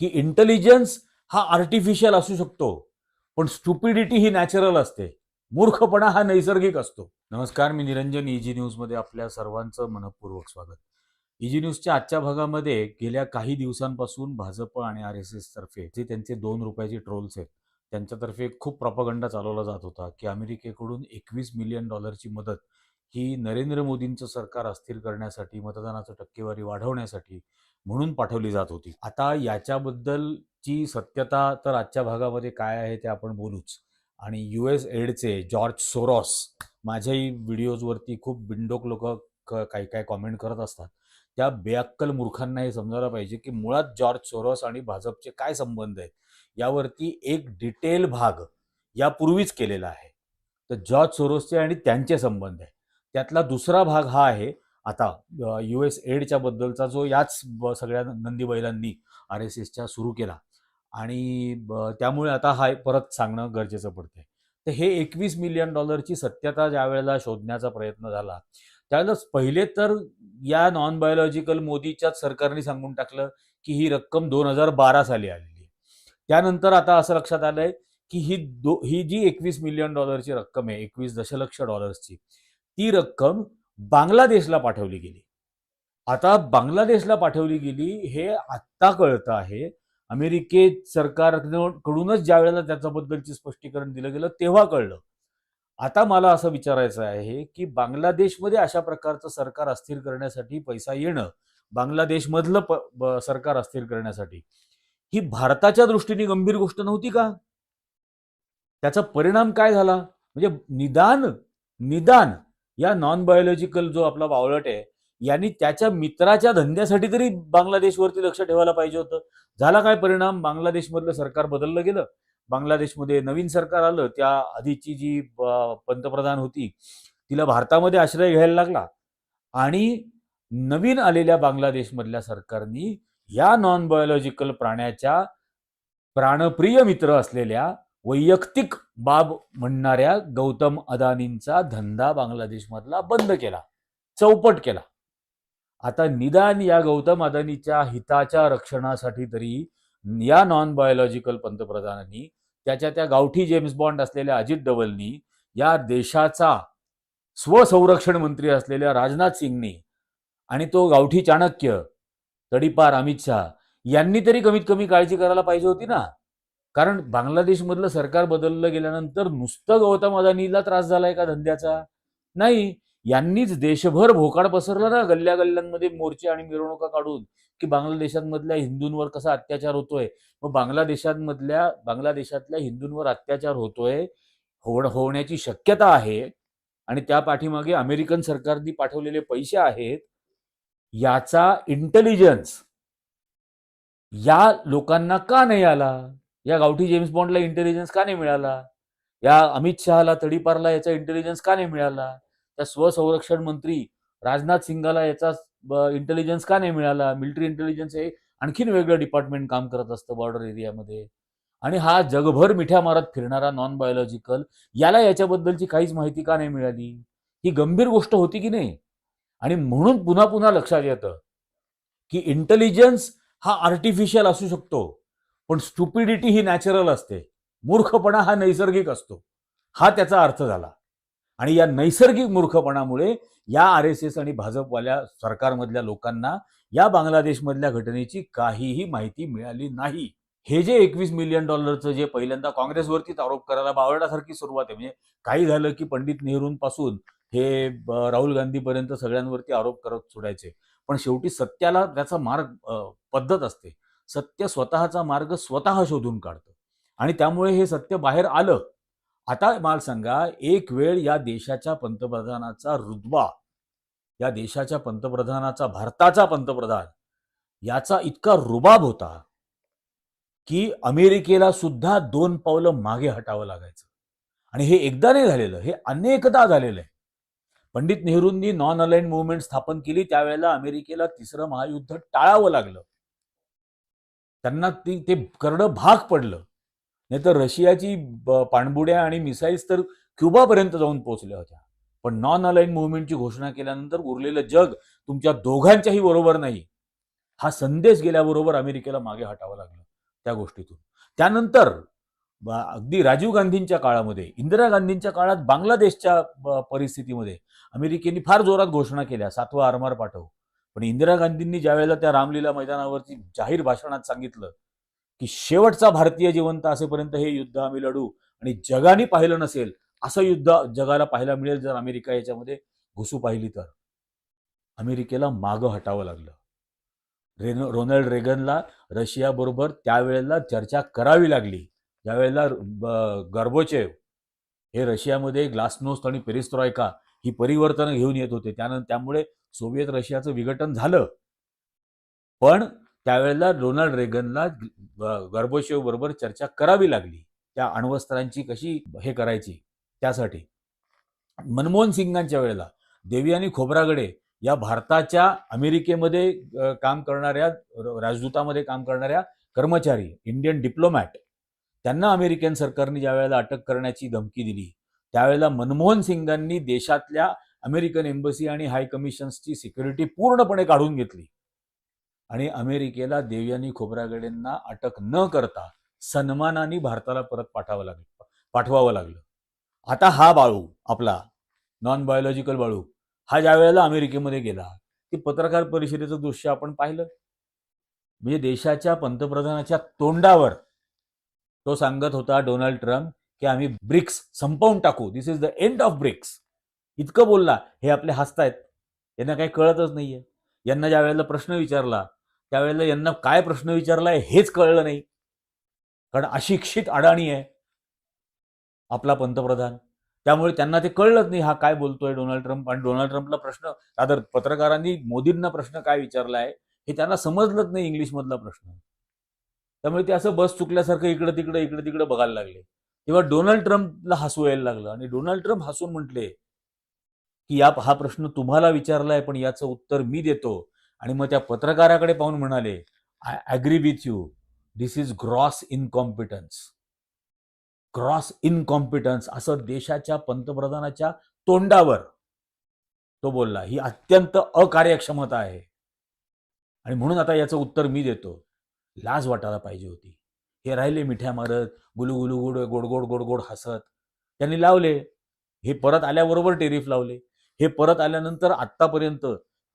की इंटेलिजन्स हा आर्टिफिशियल असू शकतो, पण स्टुपिडिटी ही नॅचरल असते. मूर्खपणा हा नैसर्गिक असतो. नमस्कार, मी निरंजन. इजी न्यूजमध्ये आपल्या सर्वांचं मनपूर्वक स्वागत. इजी न्यूजच्या आजच्या भागामध्ये गेल्या काही दिवसांपासून भाजप आणि RSS तर्फे जे त्यांचे ₹2 ट्रोल्स आहेत, त्यांच्यातर्फे खूप प्रॉपगंडा चालवला जात होता की अमेरिकेकडून $21 मिलियन मदत ही नरेंद्र मोदींचं सरकार अस्थिर करण्यासाठी, मतदानाचं टक्केवारी वाढवण्यासाठी म्हणून पाठवली जात होती. आता याच्याबद्दलची सत्यता तर आजच्या भागामध्ये काय आहे ते आपण बोलूच. आणि US एडचे जॉर्ज सोरॉस, माझ्याही व्हिडिओजवरती खूप बिनडोक लोक काही काय कॉमेंट करत असतात. त्या बेअक्कल मूर्खांना हे समजायला पाहिजे की मुळात जॉर्ज सोरॉस आणि भाजपचे काय संबंध आहेत यावरती एक डिटेल भाग यापूर्वीच केलेला आहे. तर जॉर्ज सोरोसचे आणि त्यांचे संबंध आहे, त्यातला दुसरा भाग हा आहे आता US एडच्या बद्दलचा, जो याच सगळ्या नंदी बैलांनी RSSच्या सुरू केला. आणि त्यामुळे आता हा परत सांगणं गरजेचं पडतंय. तर हे $21 मिलियन सत्यता ज्या वेळेला शोधण्याचा प्रयत्न झाला, त्यावेळेला पहिले तर या नॉन बायोलॉजिकल मोदीच्याच सरकारने सांगून टाकलं की ही रक्कम 2012 साली आलेली. त्यानंतर आता असं लक्षात आलंय की ही जी $21 मिलियन रक्कम आहे, 21 दशलक्ष डॉलर्सची, ती रक्कम बांगलादेशला पाठवली गेली. आता बांगलादेशला पाठवली गेली हे आत्ता कळतं आहे. अमेरिकेत सरकारकडूनच ज्या वेळेला त्याच्याबद्दलची स्पष्टीकरण दिलं गेलं तेव्हा कळलं. आता मला असं विचारायचं आहे की बांगलादेशमध्ये अशा प्रकारचं सरकार अस्थिर करण्यासाठी पैसा येणं, बांगलादेशमधलं सरकार अस्थिर करण्यासाठी, ही भारताच्या दृष्टीने गंभीर गोष्ट नव्हती का? त्याचा परिणाम काय झाला? म्हणजे निदान निदान या नॉन बायोलॉजिकल जो आपला बावळट आहे यांनी त्याच्या मित्राच्या धंद्यासाठी तरी बांगलादेशवरती लक्ष ठेवायला पाहिजे होतं. झाला काय परिणाम? बांगलादेशमधलं सरकार बदललं गेलं. बांगलादेशमध्ये नवीन सरकार आलं. त्या आधीची जी पंतप्रधान होती तिला भारतामध्ये आश्रय घ्यायला लागला. आणि नवीन आलेल्या बांगलादेशमधल्या सरकारनी या नॉन बायोलॉजिकल प्राण्याच्या प्राणप्रिय मित्र असलेल्या वैयक्तिक बाब म्हणणाऱ्या गौतम अदानींचा धंदा बांगलादेशमधला बंद केला, चौपट केला. आता निदान या गौतम अदानीच्या हिताच्या रक्षणासाठी तरी या नॉन बायोलॉजिकल पंतप्रधानांनी, त्याच्या त्या गावठी जेम्स बॉन्ड असलेल्या अजित डवलनी, या देशाचा स्वसंरक्षण मंत्री असलेल्या राजनाथ सिंगनी आणि तो गावठी चाणक्य तडीपार अमित शहा यांनी तरी कमीत कमी काळजी करायला पाहिजे होती ना. कारण बांगलादेशमधलं सरकार बदललं गेल्यानंतर नुसतं गौतम अदानीला त्रास झालाय का धंद्याचा? नाही. यांनीच देशभर भोकाड पसरला ना, गल्ल्या गल्ल्यांमध्ये मोर्चे आणि मिरवणुका काढून, की बांगलादेशांमधल्या हिंदूंवर कसा अत्याचार होतोय. मग बांगलादेशातल्या हिंदूंवर अत्याचार होतोय, होण्याची शक्यता आहे आणि त्या पाठीमागे अमेरिकन सरकारने पाठवलेले पैसे आहेत, याचा इंटेलिजन्स या लोकांना का नाही आला? या गावठी जेम्स बॉन्डला इंटेलिजन्स का नाही मिळाला? या अमित शहाला, तडीपारला याचा इंटेलिजन्स का नाही मिळाला? त्या स्वसंरक्षण मंत्री राजनाथ सिंगाला याचा इंटेलिजन्स का नाही मिळाला? मिलिटरी इंटेलिजन्स हे आणखीन वेगळं डिपार्टमेंट काम करत असतं बॉर्डर एरियामध्ये. आणि हा जगभर मिठ्या मारत फिरणारा नॉन बायोलॉजिकल, याला याच्याबद्दलची काहीच माहिती का नाही मिळाली? ही गंभीर गोष्ट होती की नाही? आणि म्हणून पुन्हा पुन्हा लक्षात येतं की इंटेलिजन्स हा आर्टिफिशियल असू शकतो, पण स्टुपिडिटी ही नॅचरल असते. मूर्खपणा हा नैसर्गिक असतो. हा त्याचा अर्थ झाला. आणि या नैसर्गिक मूर्खपणामुळे या RSS आणि भाजपवाल्या सरकारमधल्या लोकांना या बांगलादेशमधल्या घटनेची काहीही माहिती मिळाली नाही. हे जे $21 मिलियन जे पहिल्यांदा काँग्रेसवरतीच आरोप करायला बावळटासारखी सुरुवात आहे. म्हणजे काही झालं की पंडित नेहरूंपासून हे राहुल गांधीपर्यंत सगळ्यांवरती आरोप करत सोडायचे. पण शेवटी सत्याला त्याचा मार्ग, पद्धत असते. सत्य स्वतःचा मार्ग स्वतः शोधून काढतं आणि त्यामुळे हे सत्य बाहेर आलं. आता मला सांगा, एक वेळ या देशाच्या पंतप्रधानाचा रुतबा, या देशाच्या पंतप्रधानाचा, भारताचा पंतप्रधान याचा इतका रुबाब होता की अमेरिकेला सुद्धा 2 पावलं मागे हटावं लागायचं. आणि हे एकदा नाही झालेलं, हे अनेकदा झालेलं आहे. पंडित नेहरूंनी नॉन अलाइन्ड मूव्हमेंट स्थापन केली, त्यावेळेला अमेरिकेला तिसरं महायुद्ध टाळावं लागलं. त्यांना ते करणं भाग पडलं. नाही तर रशियाची पाणबुड्या आणि मिसाईल्स तर क्युबापर्यंत जाऊन पोहोचल्या होत्या. पण नॉन अलाइन मूव्हमेंटची घोषणा केल्यानंतर उरलेलं जग तुमच्या दोघांच्याही बरोबर नाही, हा संदेश गेल्याबरोबर अमेरिकेला मागे हटावं लागलं. त्या गोष्टीतून. त्यानंतर अगदी राजीव गांधींच्या काळामध्ये, इंदिरा गांधींच्या काळात बांगलादेशच्या परिस्थितीमध्ये अमेरिकेने फार जोरात घोषणा केल्या, 7वं आरमार पाठव. पण इंदिरा गांधींनी ज्या वेळेला त्या रामलीला मैदानावरती जाहीर भाषणात सांगितलं की शेवटचा भारतीय जिवंत असेपर्यंत हे युद्ध आम्ही लढू आणि जगाने पाहिलं नसेल असं युद्ध जगाला पाहायला मिळेल जर अमेरिका याच्यामध्ये घुसू पाहिली तर, अमेरिकेला मागं हटावं लागलं. रोनाल्ड रेगनला रशियाबरोबर त्यावेळेला चर्चा करावी लागली. ज्यावेळेला गर्बोचेव हे रशियामध्ये ग्लासनोस्ट आणि पेरिस्ट्रॉयका ही परिवर्तनं घेऊन येत होते, त्यामुळे सोव्हिएत रशियाचं विघटन झालं. पण त्यावेळेला रोनाल्ड रेगनला गर्बोचेव बरोबर चर्चा करावी लागली त्या अण्वस्त्रांची कशी हे करायची त्यासाठी. मनमोहन सिंगांच्या वेळेला देवयानी खोब्रागडे या भारताच्या अमेरिकेमध्ये काम करणाऱ्या राजदूतामध्ये काम करणाऱ्या कर्मचारी, इंडियन डिप्लोमॅट, त्यांना अमेरिकन सरकारने ज्या वेळेला अटक करण्याची धमकी दिली त्यावेळेला मनमोहन सिंगांनी देशातल्या अमेरिकन एम्बसी आणि हाय कमिशन्सची सिक्युरिटी पूर्णपणे काढून घेतली आणि अमेरिकेला देवयानी खोब्रागडेंना अटक न करता सन्मानाने भारताला परत पाठवावं लागलं. आता हा बाळू आपला नॉन बायोलॉजिकल बाळू हा ज्या वेळेला अमेरिकेमध्ये गेला की पत्रकार परिषदेचं दृश्य आपण पाहिलं. म्हणजे देशाच्या पंतप्रधानाच्या तोंडावर तो सांगत होता डोनाल्ड ट्रम्प की आम्ही ब्रिक्स संपवून टाकू, this is the end of BRICS, इतकं बोलला. हे आपले हसतायत, यांना काही कळतच नाहीये. यांना ज्या वेळेला प्रश्न विचारला त्यावेळेला यांना काय प्रश्न विचारलाय हेच कळलं नाही, कारण अशिक्षित अडाणी आहे आपला पंतप्रधान. त्यामुळे त्यांना ते कळलंच नाही हा काय बोलतोय डोनाल्ड ट्रम्प. आणि डोनाल्ड ट्रम्पला प्रश्न, आता पत्रकारांनी मोदींना प्रश्न काय विचारलाय हे त्यांना समजलंच नाही इंग्लिशमधला प्रश्न. त्यामुळे ते असं बस चुकल्यासारखं इकडं तिकडं बघायला लागले. तेव्हा डोनाल्ड ट्रम्पला हसू यायला लागलं आणि डोनाल्ड ट्रम्प हसून म्हटले की हा प्रश्न तुम्हाला विचारलाय पण याचं उत्तर मी देतो. आणि मग त्या पत्रकाराकडे पाहून म्हणाले, I agree with you, this is gross incompetence. Gross incompetence असं देशाच्या पंतप्रधानाच्या तोंडावर तो बोलला. ही अत्यंत अकार्यक्षमता आहे आणि म्हणून आता याचं उत्तर मी देतो. लाज वाटायला पाहिजे होती. हे राहिले मिठ्या मारत, गुलू गोड हसत. त्यांनी लावले हे, परत आल्याबरोबर टेरिफ लावले. हे परत आल्यानंतर आतापर्यंत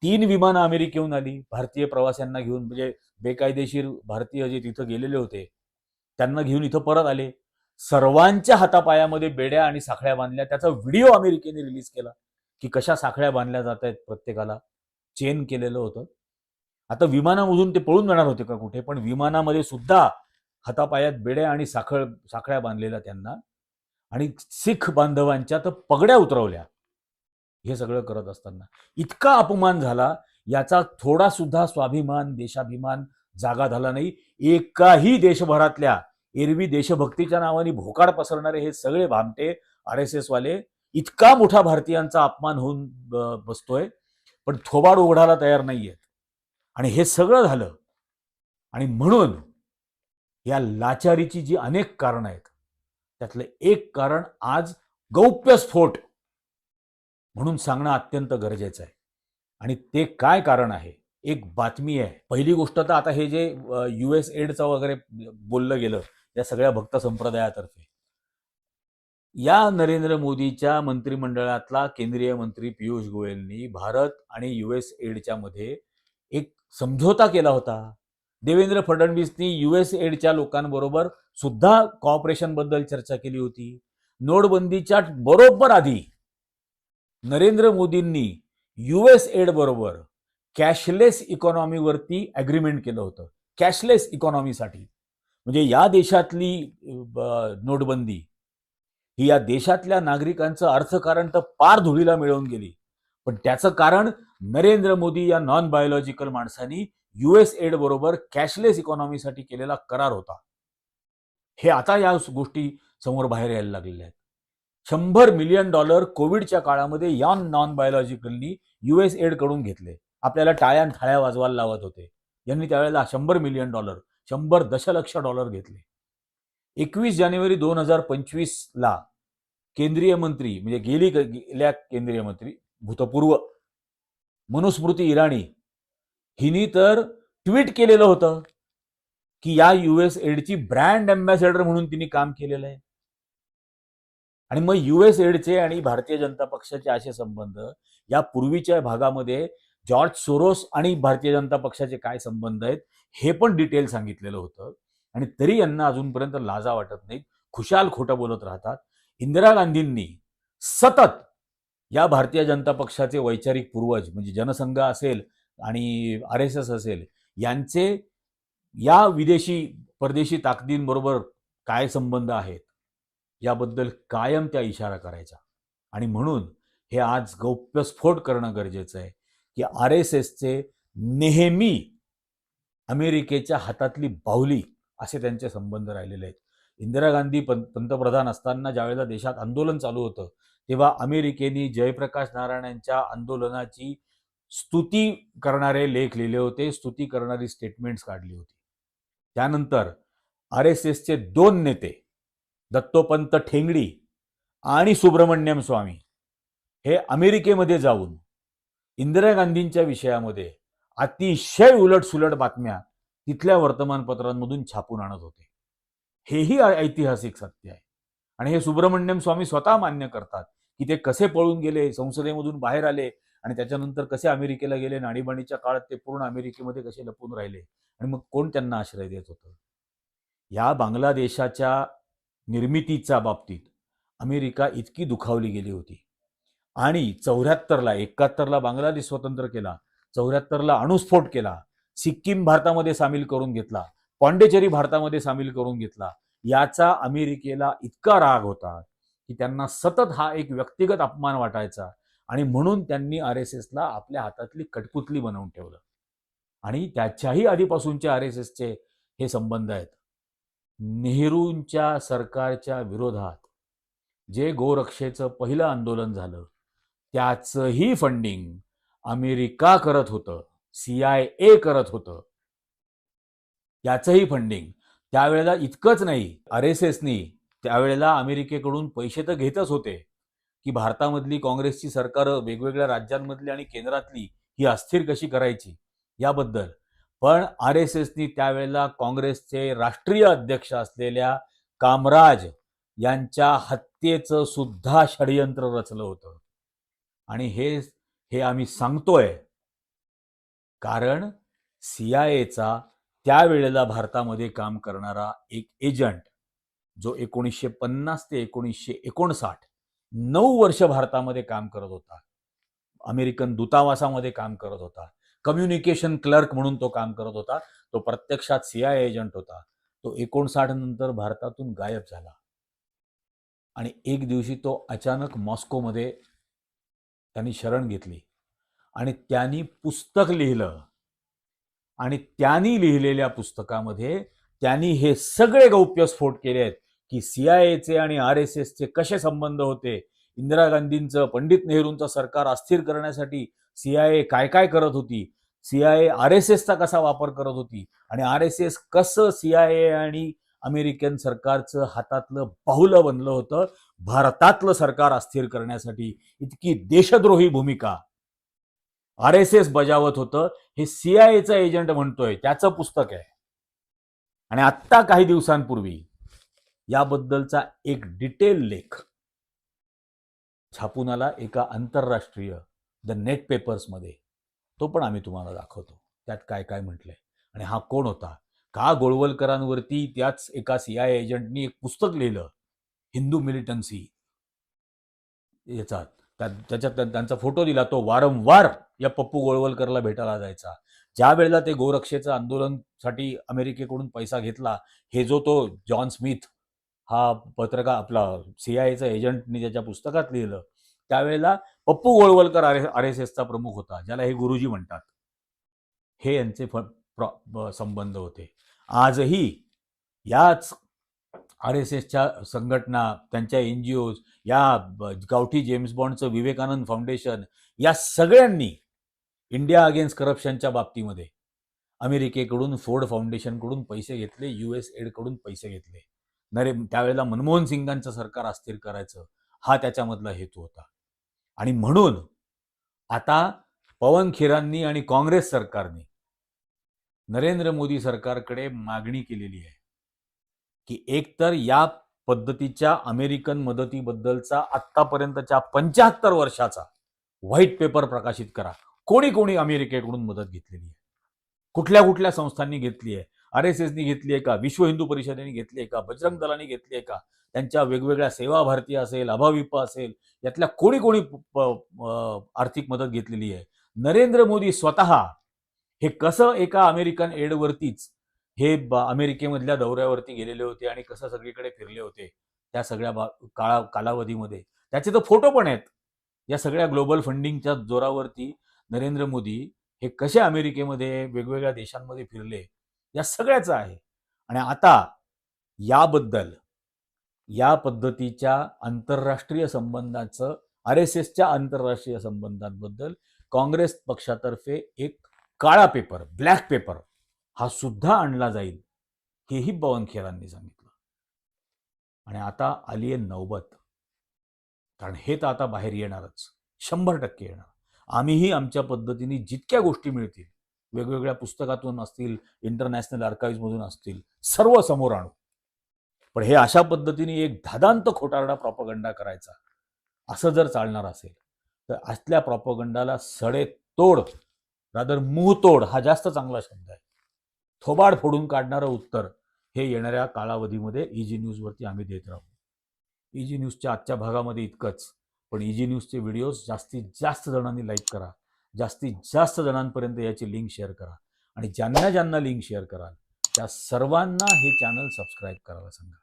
3 विमानं अमेरिकेहून आली भारतीय प्रवाशांना घेऊन, म्हणजे बेकायदेशीर भारतीय जे तिथं गेलेले होते त्यांना घेऊन इथं परत आले. सर्वांच्या हातापायामध्ये बेड्या आणि साखळ्या बांधल्या. त्याचा व्हिडिओ अमेरिकेने रिलीज केला की कशा साखळ्या बांधल्या जात आहेत, प्रत्येकाला चेन केलेलं होतं. आता विमानामधून ते पळून जाणार होते का कुठे, पण विमानामध्ये सुद्धा हातापायात बेड्या आणि साखळ्या बांधलेल्या त्यांना, आणि सिख बांधवांच्या तर पगड्या उतरवल्या. हे सगळं करत असताना इतका अपमान झाला, याचा थोडा सुद्धा स्वाभिमान, देशाभिमान जागा झाला नाही. एकाही देशभरातल्या एरवी देशभक्तीच्या नावाने भोकाड पसरणारे हे सगळे भामटे RSS वाले, इतका मोठा भारतीयांचा अपमान होऊन बसतोय पण थोबाड उघडायला तयार नाहीयेत. आणि हे सगळं झालं आणि म्हणून या लाचारीची जी अनेक कारणं आहेत त्यातलं एक कारण आज गौप्यस्फोट म्हणून सांगणं अत्यंत गरजेचं आहे. आणि ते काय कारण आहे, एक बातमी आहे. पहिली गोष्ट तर आता हे जे US एडचं वगैरे बोललं गेलं या सगळ्या भक्त संप्रदायातर्फे, या नरेंद्र मोदीच्या मंत्रिमंडळातला केंद्रीय मंत्री पियुष गोयलनी भारत आणि US एडच्या मध्ये एक समझोता केला होता. देवेंद्र फडणवीसनी US एडच्या लोकांबरोबर सुद्धा कॉपरेशन बद्दल चर्चा केली होती. नोटबंदीच्या बरोबर आधी नरेंद्र मोदींनी US एड बरोबर कॅशलेस इकॉनॉमीवरती अग्रीमेंट केलं होतं. कॅशलेस इकॉनॉमीसाठी, म्हणजे या देशातली नोटबंदी ही या देशातल्या नागरिकांचं अर्थकारण तर पार धुळीला मिळवून गेली. पण त्याचं कारण नरेंद्र मोदी या नॉन बायोलॉजिकल माणसांनी US एड बरोबर कॅशलेस इकॉनॉमीसाठी केलेला करार होता. हे आता या गोष्टी समोर बाहेर यायला लागलेल्या आहेत. $100 मिलियन कोविडच्या काळामध्ये या नॉन बायोलॉजिकलनी US एड कडून घेतले. आपल्याला टाळ्या थाळ्या वाजवायला लावत होते. यांनी त्यावेळेला $100 मिलियन, $100 दशलक्ष घेतले. 21 जानेवारी 2025 ला केंद्रीय मंत्री, म्हणजे गेल्या केंद्रीय मंत्री भूतपूर्व मनुस्मृती इराणी हिनी तर ट्विट केलेलं होतं की या युएस एडची ब्रँड अँबॅसेडर म्हणून तिने काम केलेलं आहे. आणि मग युएस एडचे आणि भारतीय जनता पक्षाचे असे संबंध, या पूर्वीच्या भागामध्ये जॉर्ज सोरोस आणि भारतीय जनता पक्षाचे काय संबंध आहेत हे पण डिटेल सांगितलेलं होतं. आणि तरी यांना अजूनपर्यंत लाजा वाटत नाहीत, खुशाल खोटं बोलत राहतात. इंदिरा गांधींनी सतत या भारतीय जनता पक्षाचे वैचारिक पूर्वज म्हणजे जनसंघ असेल आणि RSS असेल यांचे या विदेशी परदेशी ताकदींबरोबर काय संबंध आहेत याबद्दल कायम त्या इशारा करायचा. आणि म्हणून हे आज गौप्यस्फोट करणं गरजेचं आहे की RSSचे नेहमी अमेरिकेच्या हातातली बाहुली असे त्यांचे संबंध राहिलेले आहेत. इंदिरा गांधी पंतप्रधान असताना ज्यावेळेला देशात आंदोलन चालू होतं तेव्हा अमेरिकेने जयप्रकाश नारायण यांच्या आंदोलनाची स्तुती करणारे लेख लिहिले होते, स्तुती करणारी स्टेटमेंट्स काढली होती. त्यानंतर RSSचे 2 नेते दत्तोपंत ठेंगडी आणि सुब्रमण्यम स्वामी हे अमेरिकेमध्ये जाऊन इंदिरा गांधींच्या विषयामध्ये अतिशय उलटसुलट बातम्या तिथल्या वर्तमानपत्रांमधून छापून आणत होते. हेही ऐतिहासिक सत्य आहे. आणि हे सुब्रमण्यम स्वामी स्वतः मान्य करतात की ते कसे पळून गेले, संसदेमधून बाहेर आले आणि त्याच्यानंतर कसे अमेरिकेला गेले, आणीबाणीच्या काळात ते पूर्ण अमेरिकेमध्ये कसे लपून राहिले आणि मग कोण त्यांना आश्रय देत होतं. या बांगलादेशाच्या निर्मितीच्या बाबतीत अमेरिका इतकी दुखावली गेली होती आणि 74ला 71ला बांगलादेश स्वतंत्र केला, 74ला अणुस्फोट केला, सिक्कीम भारतामध्ये सामील करून घेतला, पॉंडेचेरी भारतामध्ये सामील करून घेतला. याचा अमेरिकेला इतका राग होता की त्यांना सतत हा एक व्यक्तिगत अपमान वाटायचा आणि म्हणून त्यांनी RSSला आपल्या हातातली कठपुतली बनवून ठेवलं. आणि त्याच्याही आधीपासूनचे RSSचे हे संबंध आहेत. नेहरूंच्या सरकारच्या विरोधात जे गोरक्षेचं पहिलं आंदोलन झालं त्याचंही फंडिंग अमेरिका करत होतं, CIA करत होतं. याचंही फंडिंग त्यावेळेला इतकंच नाही, RSSनी त्यावेळेला अमेरिकेकडून पैसे तर घेतच होते की भारतामधली काँग्रेसची सरकारं वेगवेगळ्या राज्यांमधली आणि केंद्रातली ही अस्थिर कशी करायची याबद्दल. पण RSSनी त्यावेळेला काँग्रेसचे राष्ट्रीय अध्यक्ष असलेल्या कामराज यांच्या हत्येचं सुद्धा षडयंत्र रचलं होतं. आणि हे आम्ही सांगतोय कारण CIAचा त्यावेळेला भारतामध्ये काम करणारा एक एजंट जो 1950 ते 1959 9 वर्ष भारतामध्ये काम करत होता, अमेरिकन दूतावासामध्ये काम करत होता, कम्युनिकेशन क्लर्क म्हणून तो काम करत होता, तो प्रत्यक्षात CIA एजंट होता. तो 59 नंतर भारतातून गायब झाला आणि एक दिवशी तो अचानक मॉस्कोमध्ये त्यांनी शरण घेतली आणि त्यांनी पुस्तक लिहिलं. आणि त्यांनी लिहिलेल्या पुस्तकामध्ये त्यांनी हे सगळे गौप्यस्फोट केले आहेत की CIAचे आणि RSSचे कसे संबंध होते, इंदिरा गांधींचं, पंडित नेहरूंचं सरकार अस्थिर करण्यासाठी CIA काय काय करत होती, CIA RSSचा कसा वापर करत होती आणि RSS कसं CIA आणि अमेरिकन सरकारचं हातातलं बाहुलं बनलं होतं भारतातलं सरकार अस्थिर करण्यासाठी. इतकी देशद्रोही भूमिका RSS बजावत होतं हे CIAचा एजंट म्हणतोय, त्याचं पुस्तक आहे. आणि आत्ता काही दिवसांपूर्वी याबद्दलचा एक डिटेल लेख छापून आला एका आंतरराष्ट्रीय द नेट पेपर्समध्ये. तो पण आम्ही तुम्हाला दाखवतो त्यात काय काय म्हटलंय आणि हा कोण होता, का गोळवलकरांवरती त्याच एका CIA एजंटनी एक पुस्तक लिहिलं हिंदू मिलिटन्सी याचा, त्याच्यात त्यांचा फोटो दिला. तो वारंवार या पप्पू गोळवलकरला भेटायला जायचा. ज्या वेळेला ते गोरक्षेचं आंदोलनासाठी अमेरिकेकडून पैसा घेतला, हे जो तो जॉन स्मिथ हा पत्रकार आपला CIAचा एजंटनी त्याच्या पुस्तकात लिहिलं, त्यावेळेला पप्पू गोळवलकर RSSचा प्रमुख होता, ज्याला हे गुरुजी म्हणतात. हे यांचे संबंध होते. आजही याच RSSच्या संघटना, त्यांच्या NGOज, या गावठी जेम्स बॉन्डचं विवेकानंद फाउंडेशन, या सगळ्यांनी इंडिया अगेन्स्ट करप्शनच्या बाबतीमध्ये अमेरिकेकडून, फोर्ड फाउंडेशनकडून पैसे घेतले, US एडकडून पैसे घेतले. त्यावेळेला मनमोहन सिंगांचं सरकार अस्थिर करायचं हा त्याच्यामधला हेतू होता. आणि म्हणून आता पवन खेरांनी आणि काँग्रेस सरकारने नरेंद्र मोदी सरकारकडे मागणी केलेली आहे की एकतर या पद्धतीच्या अमेरिकन मदतीबद्दलचा आत्तापर्यंतच्या 75 वर्षाचा व्हाईट पेपर प्रकाशित करा. कोणी कोणी अमेरिकेकडून मदत घेतलेली आहे, कुठल्या कुठल्या संस्थांनी घेतली आहे, RSSनी घेतली आहे का, विश्व हिंदू परिषदेने घेतली आहे का, बजरंग दलाने घेतली आहे का, त्यांच्या वेगवेगळ्या सेवा भारती असेल, अभाविप असेल, यातल्या कोणी कोणी आर्थिक मदत घेतलेली आहे. नरेंद्र मोदी स्वतः हे कसं एका अमेरिकन एडवरतीच हे अमेरिकेमधल्या दौऱ्यावरती गेलेले होते आणि कसं सगळीकडे फिरले होते त्या सगळ्या कालावधीमध्ये त्याचे तर फोटो पण आहेत. या सगळ्या ग्लोबल फंडिंगच्या जोरावरती नरेंद्र मोदी हे कसे अमेरिकेमध्ये वेगवेगळ्या देशांमध्ये फिरले या सगळ्याचं आहे. आणि आता याबद्दल या पद्धतीच्या आंतरराष्ट्रीय संबंधाचं RSSच्या आंतरराष्ट्रीय संबंधांबद्दल काँग्रेस पक्षातर्फे एक काळा पेपर, ब्लॅक पेपर हा सुद्धा आणला जाईल, हेही बावनखेरांनी सांगितलं. आणि आता आली आहे नौबत, कारण हे तर आता बाहेर येणारच, 100% येणार. आम्हीही आमच्या पद्धतीने जितक्या गोष्टी मिळतील, वेगवेगळ्या पुस्तकातून असतील, इंटरनॅशनल आर्काइव्हमधून असतील, सर्व समोर आणू. पण हे अशा पद्धतीने एक धादांत खोटारडा प्रॉपगंडा करायचा, असं जर चालणार असेल तर असल्या प्रॉपगंडाला सडेतोड, रादर मुंहतोड हा जास्त चांगला शब्द आहे, थोबाड फोडून काढणारं उत्तर हे येणाऱ्या कालावधीमध्ये EG न्यूजवरती आम्ही देत राहू. EG न्यूजच्या आजच्या भागामध्ये इतकंच. पण EG न्यूजचे व्हिडिओज जास्तीत जास्त जणांनी लाईक करा, जास्तीत जास्त जणांपर्यंत याची लिंक शेअर करा आणि ज्यांना ज्यांना लिंक शेअर कराल त्या सर्वांना हे चॅनल सबस्क्राईब करायला सांगा.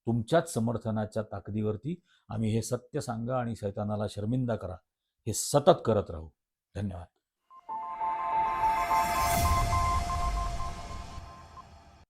तुमच्याच समर्थनाच्या ताकदीवरती आम्ही हे सत्य सांगा आणि शैतानाला शर्मिंदा करा हे सतत करत राहू. धन्यवाद.